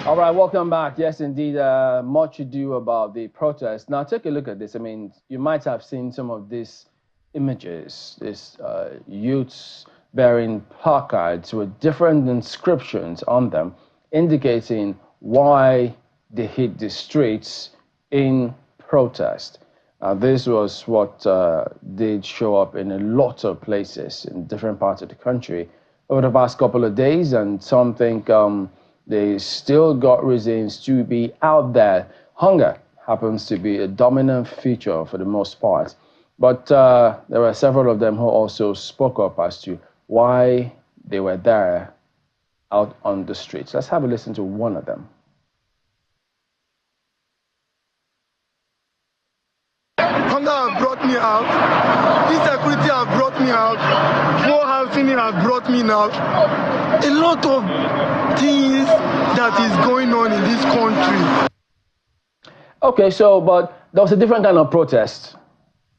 All right, welcome back. Yes, indeed, much ado about the protest. Now, take a look at this. I mean, you might have seen some of these images, these youths bearing placards with different inscriptions on them, indicating why they hit the streets in protest. This was what did show up in a lot of places in different parts of the country over the past couple of days, and some think they still got reasons to be out there. Hunger happens to be a dominant feature for the most part. But there were several of them who also spoke up as to why they were there out on the streets. Let's have a listen to one of them. Hunger have brought me out. Insecurity have brought me out. Poor housing have brought me out. A lot of things that is going on in this country. Okay, so, but there was a different kind of protest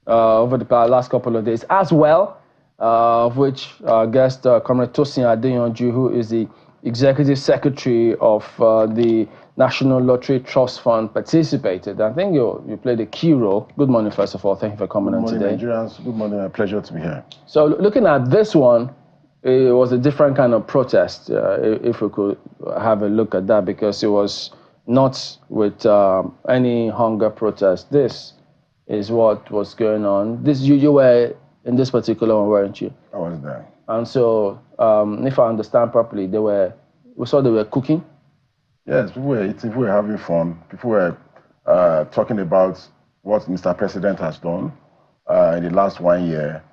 over the last couple of days as well, of which our guest, Comrade Tosin Adeyonju, who is the Executive Secretary of the National Lottery Trust Fund, participated. I think you played a key role. Good morning, first of all. Thank you for coming on today. Good morning, Nigerians. Good morning. A pleasure to be here. So looking at this one, it was a different kind of protest, if we could have a look at that, because it was not with any hunger protest. This is what was going on. You were in this particular one, weren't you? I was there. And so, if I understand properly, we saw they were cooking. Yes, people were eating, people were having fun. People were talking about what Mr. President has done in the last 1 year.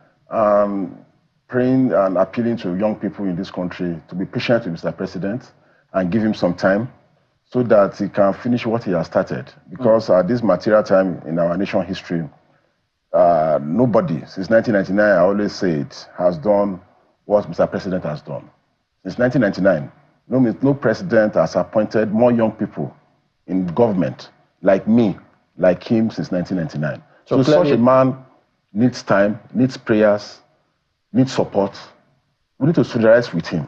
Praying and appealing to young people in this country to be patient with Mr. President and give him some time so that he can finish what he has started. Because at this material time in our nation history, nobody, since 1999, I always say it, has done what Mr. President has done. Since 1999, no president has appointed more young people in government like me, like him, since 1999. So such a man needs time, needs prayers, needs support. We need to solidarize with him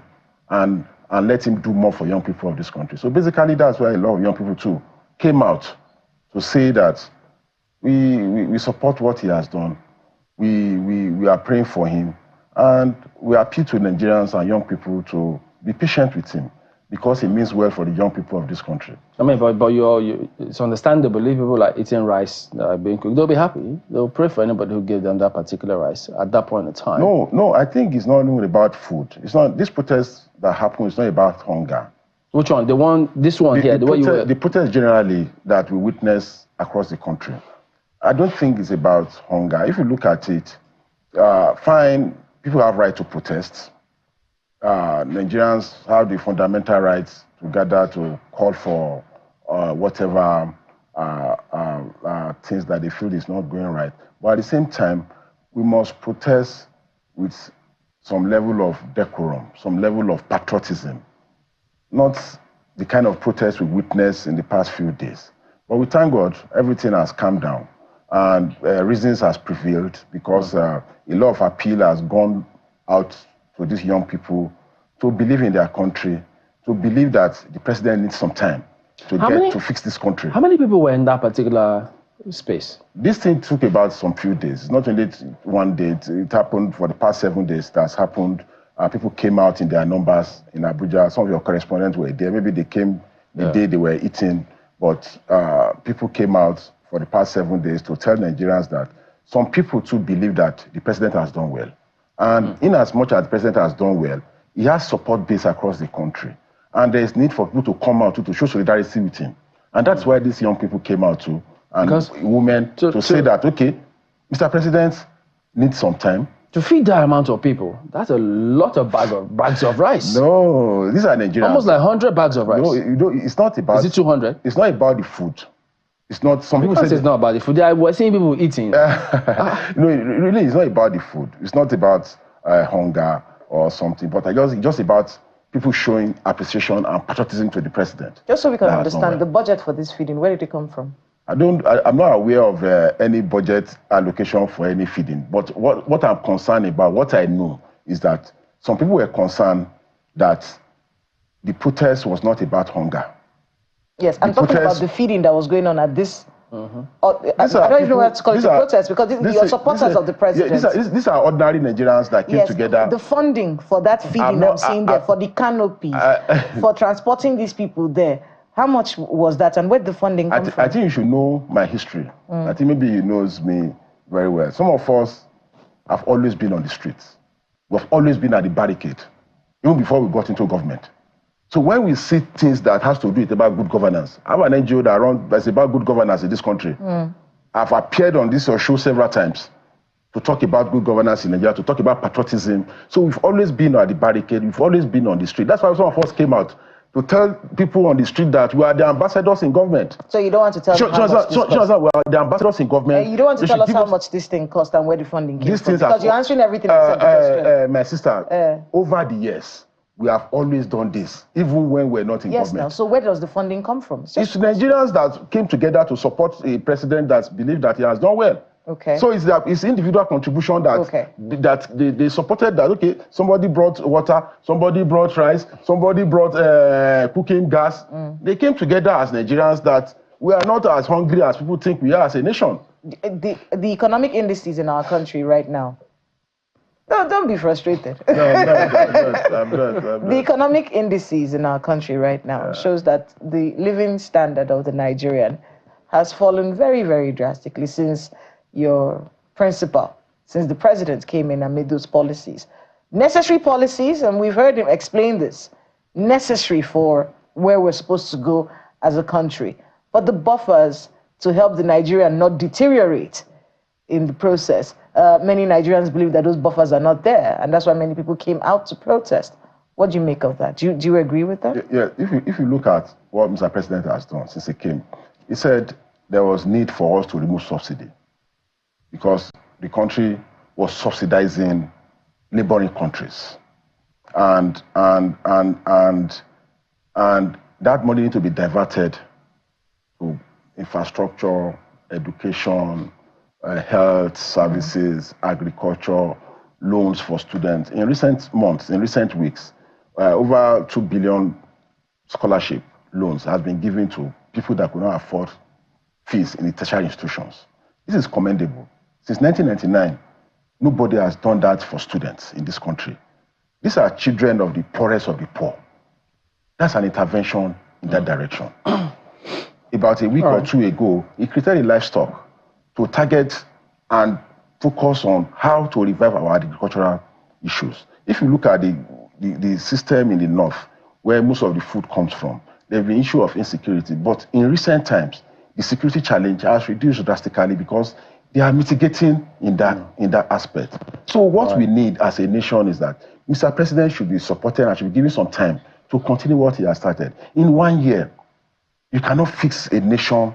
and let him do more for young people of this country. So basically, that's why a lot of young people too came out to say that we support what he has done. We are praying for him, and we appeal to Nigerians and young people to be patient with him, because it means well for the young people of this country. I mean, but it's understandable if people are eating rice being cooked. They'll be happy. They'll pray for anybody who gave them that particular rice at that point in time. No, I think it's not even about food. It's not, this protest that happened is not about hunger. Which one? This one here? The protest generally that we witness across the country, I don't think it's about hunger. If you look at it, fine, people have right to protest. Nigerians have the fundamental rights to gather, to call for whatever things that they feel is not going right. But at the same time, we must protest with some level of decorum, some level of patriotism, not the kind of protest we witnessed in the past few days. But we thank God, everything has calmed down, and reasons has prevailed, because a lot of appeal has gone out to these young people to believe in their country, to believe that the president needs some time to fix this country. How many people were in that particular space? This thing took about some few days. It's not only 1 day. It happened for the past 7 days. That's happened. People came out in their numbers in Abuja. Some of your correspondents were there. Maybe they came the day they were eating, but people came out for the past 7 days to tell Nigerians that some people too believe that the president has done well. And in as much as the president has done well, he has support base across the country. And there is need for people to come out to show solidarity with him. And that's why these young people came out too, and women, to say that, okay, Mr. President needs some time. To feed that amount of people, that's a lot of bags of rice. No, these are Nigerians. Almost like 100 bags of rice. No, it's not about... Is it 200? It's not about the food. It's not... Some people say it's not about the food. We're seeing people eating. No, really, it's not about the food. It's not about hunger or something, but it's just about people showing appreciation and patriotism to the president. Just so we can understand, the budget for this feeding, where did it come from? I'm not aware of any budget allocation for any feeding, but what I'm concerned about, what I know, is that some people were concerned that the protest was not about hunger. Yes, I'm talking about the feeding that was going on at this. I don't even know what to call it a protest, because you're supporters of the president. Yeah, these are ordinary Nigerians that came together. The funding for that feeding I'm seeing there, for the canopies, for transporting these people there, how much was that, and where did the funding come from? I think you should know my history. I think maybe he knows me very well. Some of us have always been on the streets. We've always been at the barricade, even before we got into government. So when we see things that has to do with about good governance, I have an NGO that's about good governance in this country. I've appeared on this show several times to talk about good governance in Nigeria, to talk about patriotism. So we've always been at the barricade, we've always been on the street. That's why some of us came out to tell people on the street that we are the ambassadors in government. So you don't want to tell them how much this cost? We are the ambassadors in government. You don't want to tell us how much this thing cost and where the funding came from? Because you're answering everything except the question. My sister, over the years, we have always done this, even when we're not in government. Yes, now, so where does the funding come from? It's Nigerians that came together to support a president that believed that he has done well. Okay. So it's individual contribution that they supported that, okay, somebody brought water, somebody brought rice, somebody brought cooking gas. They came together as Nigerians that we are not as hungry as people think we are as a nation. The economic indices in our country right now, don't be frustrated. No, I'm not. The economic indices in our country right now shows that the living standard of the Nigerian has fallen very, very drastically since your principal, since the president came in and made those policies. Necessary policies, and we've heard him explain this, necessary for where we're supposed to go as a country. But the buffers to help the Nigerian not deteriorate in the process, many Nigerians believe that those buffers are not there, and that's why many people came out to protest. What do you make of that? Do you agree with that? Yeah, if you look at what Mr. President has done since he came, he said there was need for us to remove subsidy because the country was subsidizing neighboring countries, and that money need to be diverted to infrastructure, education, health services, agriculture, loans for students. In recent months, in recent weeks, over 2 billion scholarship loans has been given to people that could not afford fees in the tertiary institutions. This is commendable. Since 1999, nobody has done that for students in this country. These are children of the poorest of the poor. That's an intervention in that direction. About a week or two ago, he created a livestock to target and focus on how to revive our agricultural issues. If you look at the system in the north, where most of the food comes from, there's been an issue of insecurity. But in recent times, the security challenge has reduced drastically because they are mitigating in that aspect. So what we need as a nation is that Mr. President should be supported and should be given some time to continue what he has started. In 1 year, you cannot fix a nation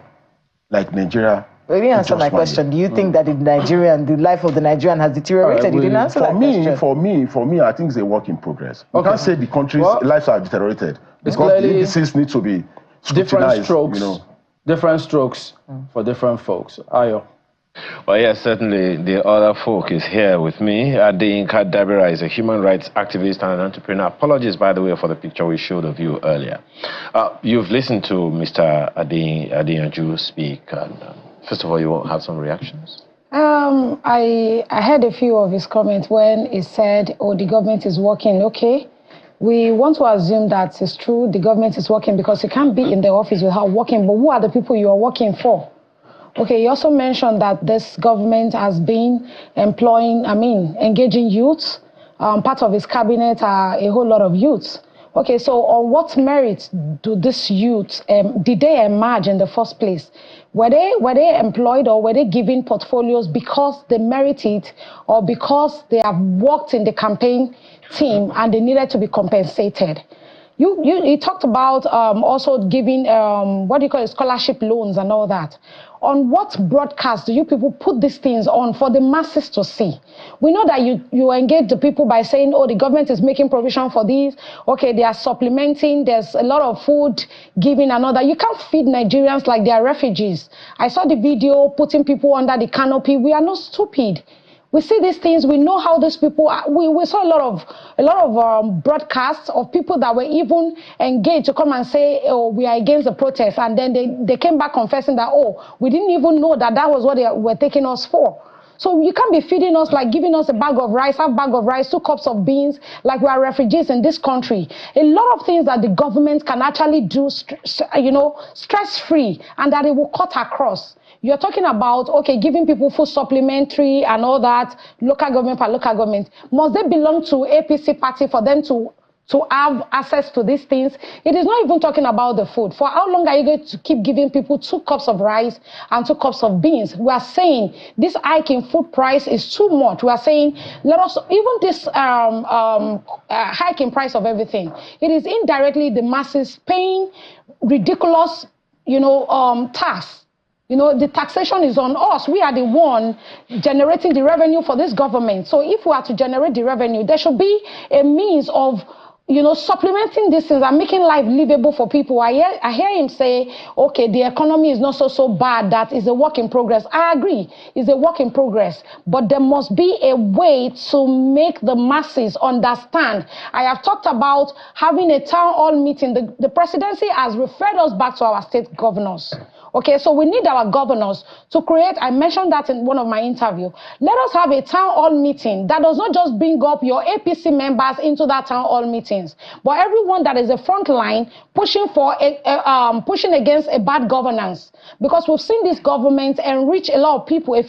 like Nigeria. Well, you didn't answer my question. Do you think that the life of the Nigerian has deteriorated? You didn't answer that question. For me, I think it's a work in progress. You can't say the country's lives are deteriorated because the indices need to be scrutinized. Different strokes for different folks. Ayo. Well, yes, certainly the other folk is here with me. Adeyinka Dabira is a human rights activist and an entrepreneur. Apologies, by the way, for the picture we showed of you earlier. You've listened to Mr. Adeyinju speak. First of all, you will have some reactions? I heard a few of his comments when he said, oh, the government is working. Okay, we want to assume that it's true, the government is working, because you can't be in the office without working. But who are the people you are working for? Okay, you also mentioned that this government has been engaging youths. Part of his cabinet are a whole lot of youths. Okay, so on what merit do these youths, did they emerge in the first place? Were they employed, or were they given portfolios because they merit it, or because they have worked in the campaign team and they needed to be compensated? You talked about also giving, scholarship loans and all that. On what broadcast do you people put these things on for the masses to see? We know that you engage the people by saying, oh, the government is making provision for these. Okay, they are supplementing. There's a lot of food giving and all that. You can't feed Nigerians like they are refugees. I saw the video putting people under the canopy. We are not stupid. We see these things. We know how these people are. We saw a lot of broadcasts of people that were even engaged to come and say, oh, we are against the protest. And then they came back confessing that, oh, we didn't even know that that was what they were taking us for. So you can't be feeding us, like giving us a bag of rice, half bag of rice, 2 cups of beans, like we are refugees in this country. A lot of things that the government can actually do, stress-free, and that it will cut across. You're talking about, okay, giving people food supplementary and all that, local government per local government. Must they belong to APC party for them to have access to these things? It is not even talking about the food. For how long are you going to keep giving people 2 cups of rice and 2 cups of beans? We are saying this hike in food price is too much. We are saying, let us, even this hike in price of everything, it is indirectly the masses paying ridiculous, tax. The taxation is on us. We are the one generating the revenue for this government. So if we are to generate the revenue, there should be a means of supplementing these things and making life livable for people. I hear him say, okay, the economy is not so bad, that is a work in progress. I agree, it's a work in progress, but there must be a way to make the masses understand. I have talked about having a town hall meeting. The presidency has referred us back to our state governors. Okay, so we need our governors to create, I mentioned that in one of my interviews. Let us have a town hall meeting that does not just bring up your APC members into that town hall meetings, but everyone that is a front line pushing for pushing against a bad governance. Because we've seen this government enrich a lot of people, a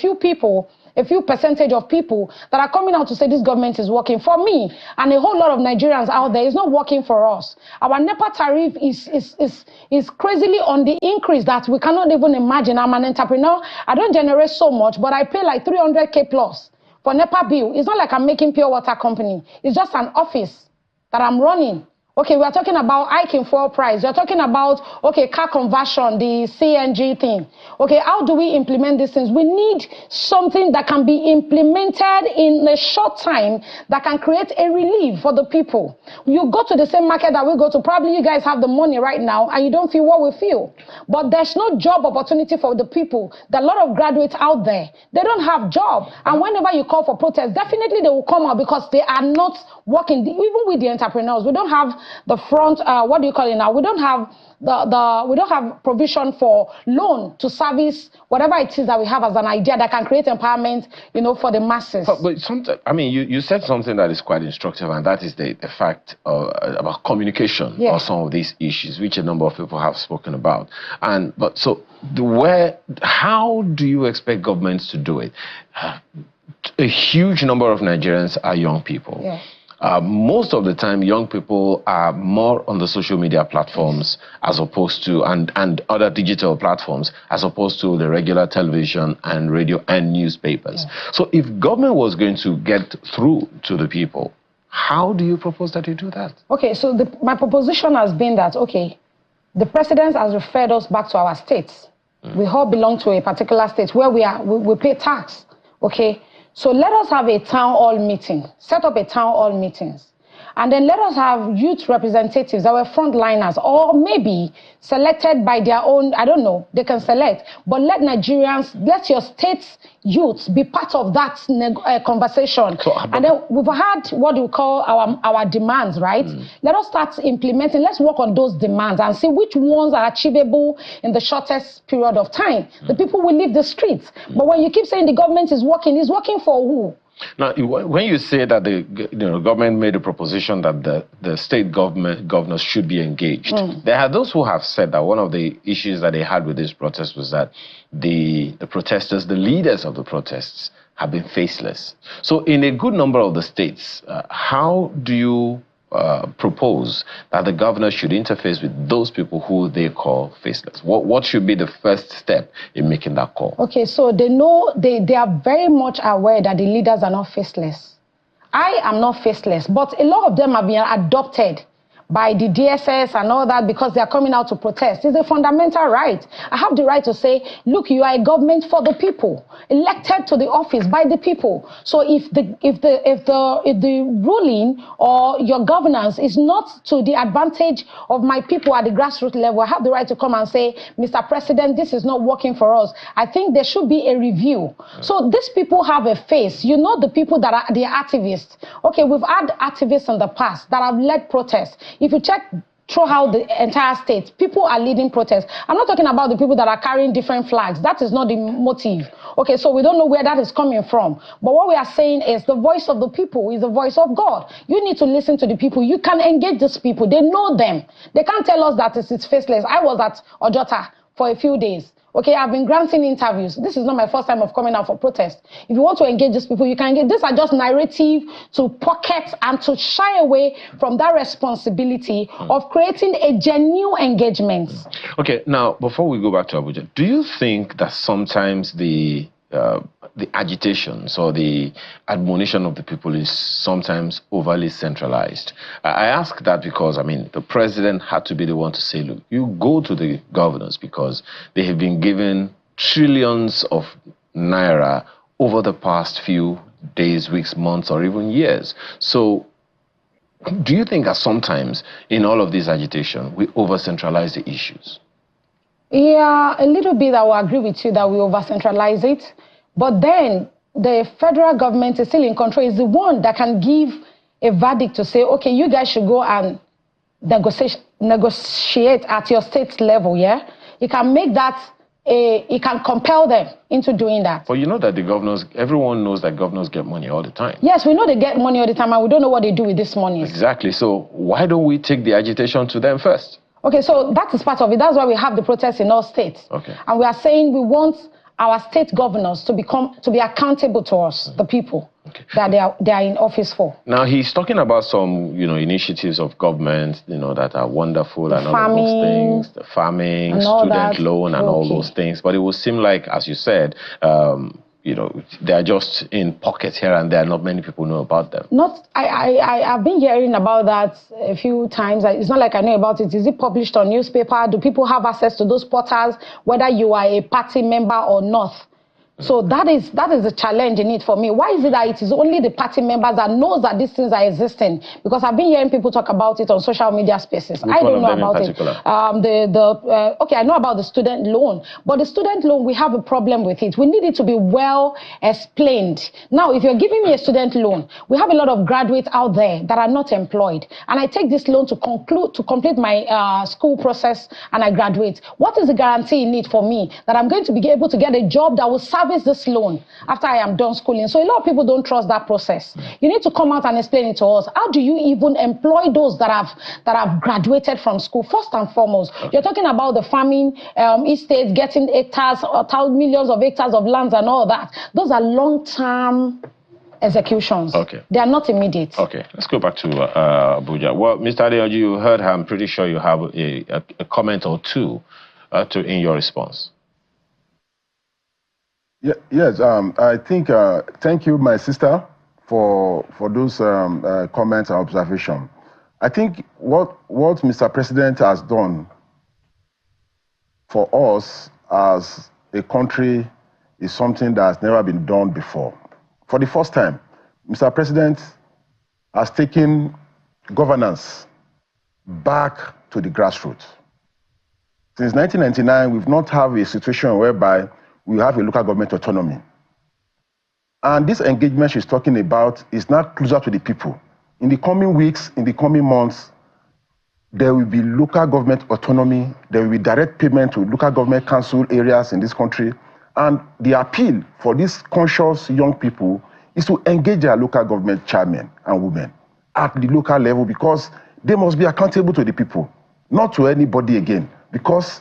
few percentage of people that are coming out to say this government is working. For me and a whole lot of Nigerians out there, it's not working for us. Our NEPA tariff is crazily on the increase that we cannot even imagine. I'm an entrepreneur. I don't generate so much, but I pay like 300K plus for NEPA bill. It's not like I'm making pure water company. It's just an office that I'm running. Okay, we are talking about hiking fuel price. You're talking about, okay, car conversion, the CNG thing. Okay, how do we implement these things? We need something that can be implemented in a short time that can create a relief for the people. You go to the same market that we go to, probably you guys have the money right now and you don't feel what we feel. But there's no job opportunity for the people. There are a lot of graduates out there. They don't have job. And whenever you call for protest, definitely they will come out because they are not working. Even with the entrepreneurs, we don't have the front, what do you call it now? We don't have we don't have provision for loan to service whatever it is that we have as an idea that can create empowerment, for the masses. But sometimes, I mean, you said something that is quite instructive, and that is the fact about communication on some of these issues, which a number of people have spoken about. How do you expect governments to do it? A huge number of Nigerians are young people. Yeah. Most of the time, young people are more on the social media platforms as opposed to, and other digital platforms, as opposed to the regular television and radio and newspapers. Yeah. So if government was going to get through to the people, how do you propose that you do that? Okay, so my proposition has been that, okay, the president has referred us back to our states. We all belong to a particular state where we pay tax, okay? So let us have a town hall meeting, set up a town hall meetings. And then let us have youth representatives that were frontliners, or maybe selected by their own, I don't know, they can select. But let Nigerians, let your state's youth be part of that conversation. And then we've had what we call our demands, right? Let us start implementing, let's work on those demands and see which ones are achievable in the shortest period of time. The people will leave the streets. But when you keep saying the government is working for who? Now, when you say that the government made a proposition that the state governors should be engaged, there are those who have said that one of the issues that they had with this protest was that the protesters, the leaders of the protests, have been faceless. So in a good number of the states, how do you propose that the governor should interface with those people who they call faceless? What should be the first step in making that call? Okay, so they know, they are very much aware that the leaders are not faceless. I am not faceless, but a lot of them have been adopted by the DSS and all that because they are coming out to protest. It's a fundamental right. I have the right to say, look, you are a government for the people, elected to the office by the people. So if the ruling or your governance is not to the advantage of my people at the grassroots level, I have the right to come and say, Mr. President, this is not working for us. I think there should be a review. So these people have a face. You know, the people that are the activists. Okay, we've had activists in the past that have led protests. If you check throughout the entire state, people are leading protests. I'm not talking about the people that are carrying different flags. That is not the motive. Okay, so we don't know where that is coming from. But what we are saying is the voice of the people is the voice of God. You need to listen to the people. You can engage these people. They know them. They can't tell us that it's faceless. I was at Ojota for a few days. Okay, I've been granting interviews. This is not my first time of coming out for protest. If you want to engage these people, you can engage. These are just narrative to pocket and to shy away from that responsibility of creating a genuine engagement. Okay, now, before we go back to Abuja, do you think that sometimes the agitations or the admonition of the people is sometimes overly centralized? I ask that because, I mean, the president had to be the one to say, look, you go to the governors because they have been given trillions of naira over the past few days, weeks, months, or even years. So do you think that sometimes in all of this agitation, we over-centralize the issues? Yeah, a little bit. I will agree with you that we over-centralize it. But then the federal government is still in control. It's the one that can give a verdict to say, okay, you guys should go and negotiate at your state level, yeah? It can make that, it can compel them into doing that. Well, you know that the governors, everyone knows that governors get money all the time. Yes, we know they get money all the time, and we don't know what they do with this money. Exactly. So why don't we take the agitation to them first? Okay, so that is part of it. That's why we have the protests in all states. Okay. And we are saying we want our state governors to be accountable to us, the people, that they are in office for. Now he's talking about some, initiatives of government, that are wonderful and all of those things, the farming, student loan, and all those things. But it would seem like, as you said, they are just in pockets here and there. Not many people know about them. I've been hearing about that a few times. It's not like I know about it. Is it published on newspaper? Do people have access to those portals, whether you are a party member or not? So that is a challenge in it for me. Why is it that it is only the party members that knows that these things are existing? Because I've been hearing people talk about it on social media spaces. I don't know about it. Okay, I know about the student loan, but the student loan, we have a problem with it. We need it to be well explained. Now, if you're giving me a student loan, we have a lot of graduates out there that are not employed, and I take this loan to complete my school process, and I graduate. What is the guarantee in it for me that I'm going to be able to get a job that will service this loan after I am done schooling? So a lot of people don't trust that process. You need to come out and explain it to us. How do you even employ those that have graduated from school? First and foremost, you're talking about the farming estates, getting hectares, millions of hectares of lands and all that. Those are long-term executions. Okay. They are not immediate. Okay, let's go back to Abuja. Well, Mr. Adeyanju, you heard her. I'm pretty sure you have a comment or two in your response. Yes, I think, thank you, my sister, for those comments and observations. I think what Mr. President has done for us as a country is something that has never been done before. For the first time, Mr. President has taken governance back to the grassroots. Since 1999, we've not had a situation whereby we have a local government autonomy. And this engagement she's talking about is now closer to the people. In the coming weeks, in the coming months, there will be local government autonomy, there will be direct payment to local government council areas in this country. And the appeal for these conscious young people is to engage their local government chairmen and women at the local level, because they must be accountable to the people, not to anybody again, because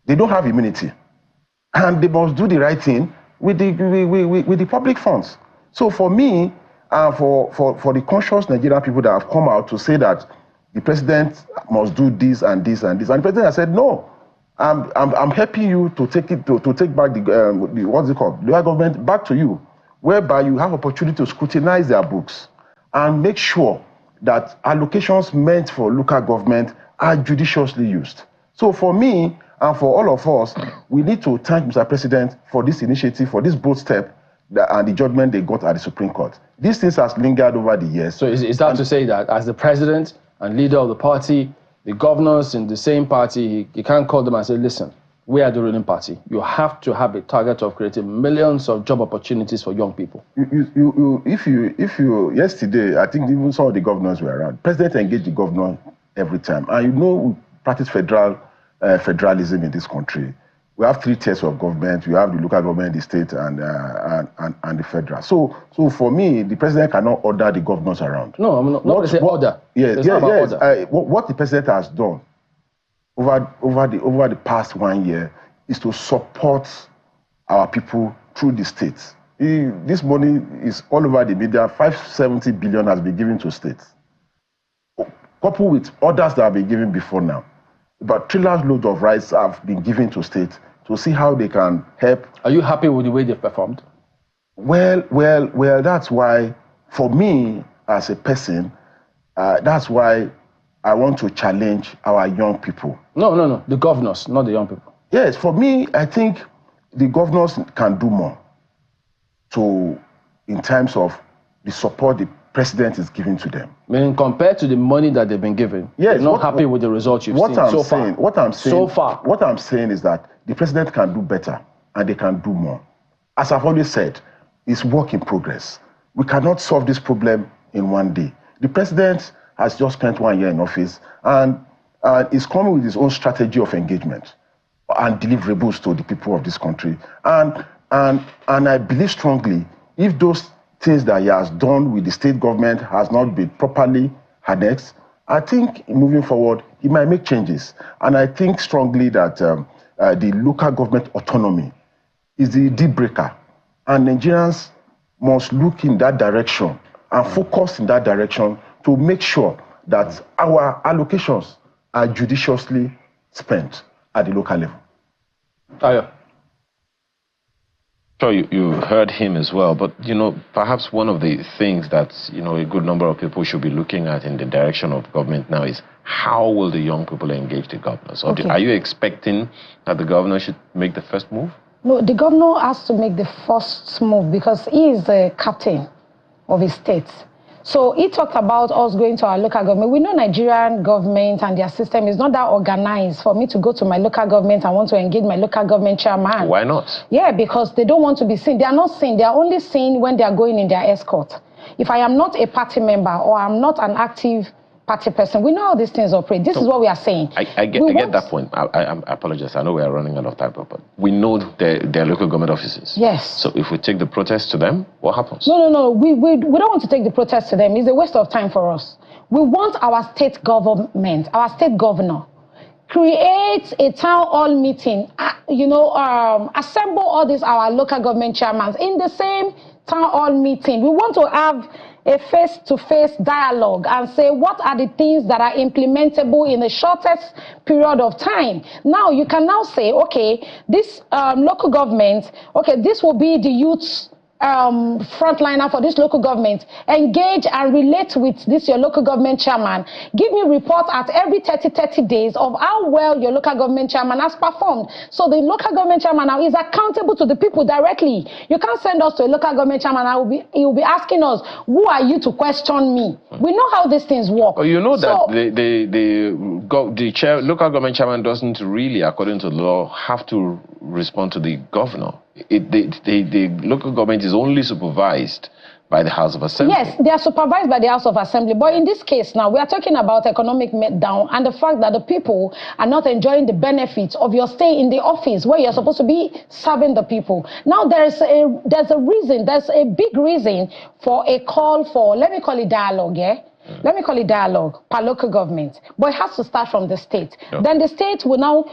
they don't have immunity. And they must do the right thing with the public funds. So for me, for the conscious Nigerian people that have come out to say that the president must do this and this and this, and the president has said, no, I'm helping you to take back the what's it called, the government back to you, whereby you have opportunity to scrutinize their books and make sure that allocations meant for local government are judiciously used. So for me and for all of us, we need to thank Mr. President for this initiative, for this bold step, and the judgment they got at the Supreme Court. These things has lingered over the years. So is that to say that as the president and leader of the party, the governors in the same party, you can't call them and say, listen, we are the ruling party. You have to have a target of creating millions of job opportunities for young people. If you yesterday, I think even some of the governors were around. President engaged the governor every time. And you know, we practice federalism in this country. We have 3 tiers of government. We have the local government, the state, and the federal. So for me, the president cannot order the governors around. No, I'm not going to say order. Yes. What the president has done over the past 1 year is to support our people through the states. This money is all over the media. 570 billion has been given to states, coupled with others that have been given before now. But trillions loads of rights have been given to states to see how they can help. Are you happy with the way they've performed? Well, that's why, for me as a person, that's why I want to challenge our young people. No, the governors, not the young people. Yes, for me, I think the governors can do more in terms of the support the president is giving to them. Meaning, compared to the money that they've been given, yes, you're not happy with the results you've seen so far. What I'm saying is that the president can do better and they can do more. As I've always said, it's work in progress. We cannot solve this problem in 1 day. The president has just spent 1 year in office and is coming with his own strategy of engagement and deliverables to the people of this country. And I believe strongly, if those things that he has done with the state government has not been properly annexed, I think moving forward, he might make changes. And I think strongly that the local government autonomy is the deal breaker. And Nigerians must look in that direction and focus in that direction to make sure that our allocations are judiciously spent at the local level. Ayo. Sure, you heard him as well, but perhaps one of the things that a good number of people should be looking at in the direction of government now is how will the young people engage the governors? Or are you expecting that the governor should make the first move? No, the governor has to make the first move because he is the captain of his state. So he talked about us going to our local government. We know Nigerian government and their system is not that organized for me to go to my local government and want to engage my local government chairman. Why not? Yeah, because they don't want to be seen. They are not seen. They are only seen when they are going in their escort. If I am not a party member or I'm not an active party person, we know how these things operate. This is what we are saying. I get that point. I apologize. I know we are running out of time, but we know their local government offices. Yes. So if we take the protest to them, what happens? No. We don't want to take the protest to them. It's a waste of time for us. We want our state government, our state governor, create a town hall meeting, assemble all these our local government chairmen in the same town hall meeting. We want to have a face-to-face dialogue and say what are the things that are implementable in the shortest period of time. Now you can now say, okay, this local government, okay, this will be the youth's frontliner for this local government. Engage and relate with this your local government chairman. Give me report at every 30 days of how well your local government chairman has performed. So the local government chairman now is accountable to the people directly. You can't send us to a local government chairman and he will be asking us, who are you to question me? We know how these things work. Well, you know that the local government chairman doesn't really, according to the law, have to respond to the governor. The local government is only supervised by the House of Assembly. Yes, they are supervised by the House of Assembly. But in this case now, we are talking about economic meltdown and the fact that the people are not enjoying the benefits of your stay in the office where you're supposed to be serving the people. Now, there's a big reason for a call for, let me call it dialogue, yeah? Let me call it dialogue per local government, but it has to start from the state. Yep. Then the state will now,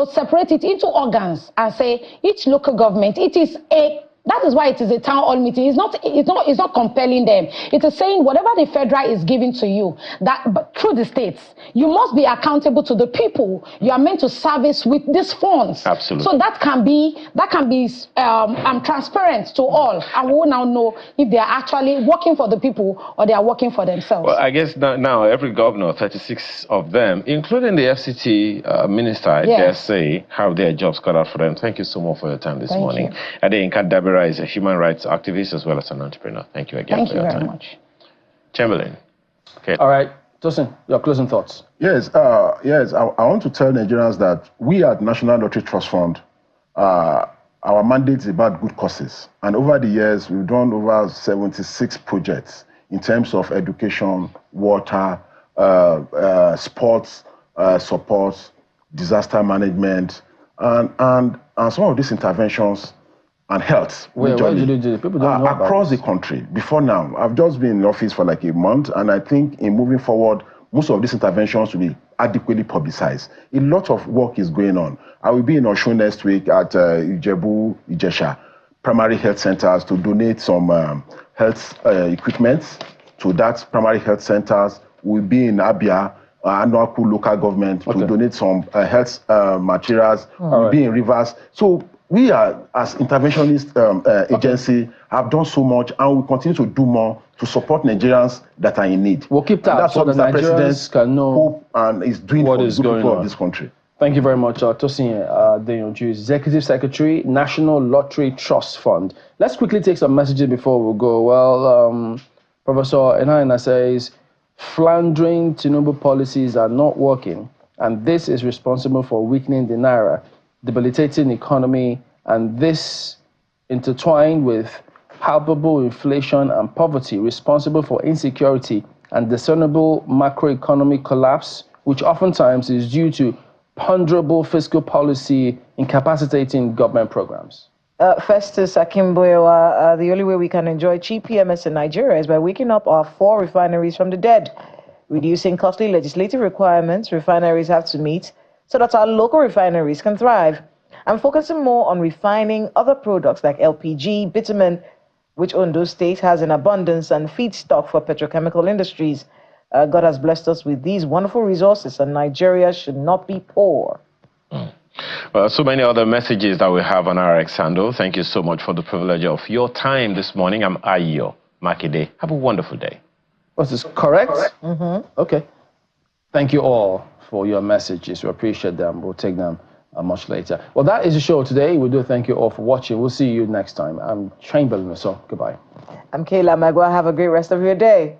separate it into organs and say each local government, That is why it is a town hall meeting. It's not compelling them. It is saying whatever the federal is giving to you, but through the states, you must be accountable to the people you are meant to service with these funds. Absolutely. So that can be transparent to all, and we will now know if they are actually working for the people or they are working for themselves. Well, I guess now every governor, 36 of them, including the FCT minister, I dare say, have their jobs cut out for them. Thank you so much for your time this morning. Adeyinka Dabira is a human rights activist as well as an entrepreneur. Thank you again for your time. Thank you very much. Chamberlain. Okay. All right. Tosin, your closing thoughts. Yes, I want to tell Nigerians that we at National Lottery Trust Fund, our mandate is about good causes. And over the years, we've done over 76 projects in terms of education, water, sports, support, disaster management, and some of these interventions and health. Where do you do? People don't know across the country. Before now, I've just been in office for like a month, and I think in moving forward, most of these interventions will be adequately publicized. A lot of work is going on. I will be in Osun next week at Ijebu, Ijesha, primary health centers to donate some health equipment to that primary health centers. We'll be in Abia, Anuaku local government, to donate some health materials. We'll be in Rivers. So we are, as interventionist agency, have done so much, and we continue to do more to support Nigerians that are in need. We'll keep that. That's what the President can know hope and is doing what for is the going people on of this country. Thank you very much, Tosin Deyonju, Executive Secretary, National Lottery Trust Fund. Let's quickly take some messages before we go. Well, Professor Enhaina says, floundering Tinubu policies are not working, and this is responsible for weakening the Naira, debilitating economy, and this intertwined with palpable inflation and poverty, responsible for insecurity and discernible macroeconomic collapse, which oftentimes is due to ponderable fiscal policy incapacitating government programs. Festus Akimboewa, the only way we can enjoy cheap PMS in Nigeria is by waking up our 4 refineries from the dead, reducing costly legislative requirements refineries have to meet so that our local refineries can thrive, and focusing more on refining other products like LPG, bitumen, which Ondo State has in abundance, and feedstock for petrochemical industries. God has blessed us with these wonderful resources, and Nigeria should not be poor. Well, so many other messages that we have on our handle. Thank you so much for the privilege of your time this morning. I'm Ayo Makide. Have a wonderful day. Was this correct? Okay. Thank you all for your messages. We appreciate them. We'll take them much later. Well, that is the show today. We do thank you all for watching. We'll see you next time. I'm Chamberlain, so goodbye. I'm Kayla Magua. Have a great rest of your day.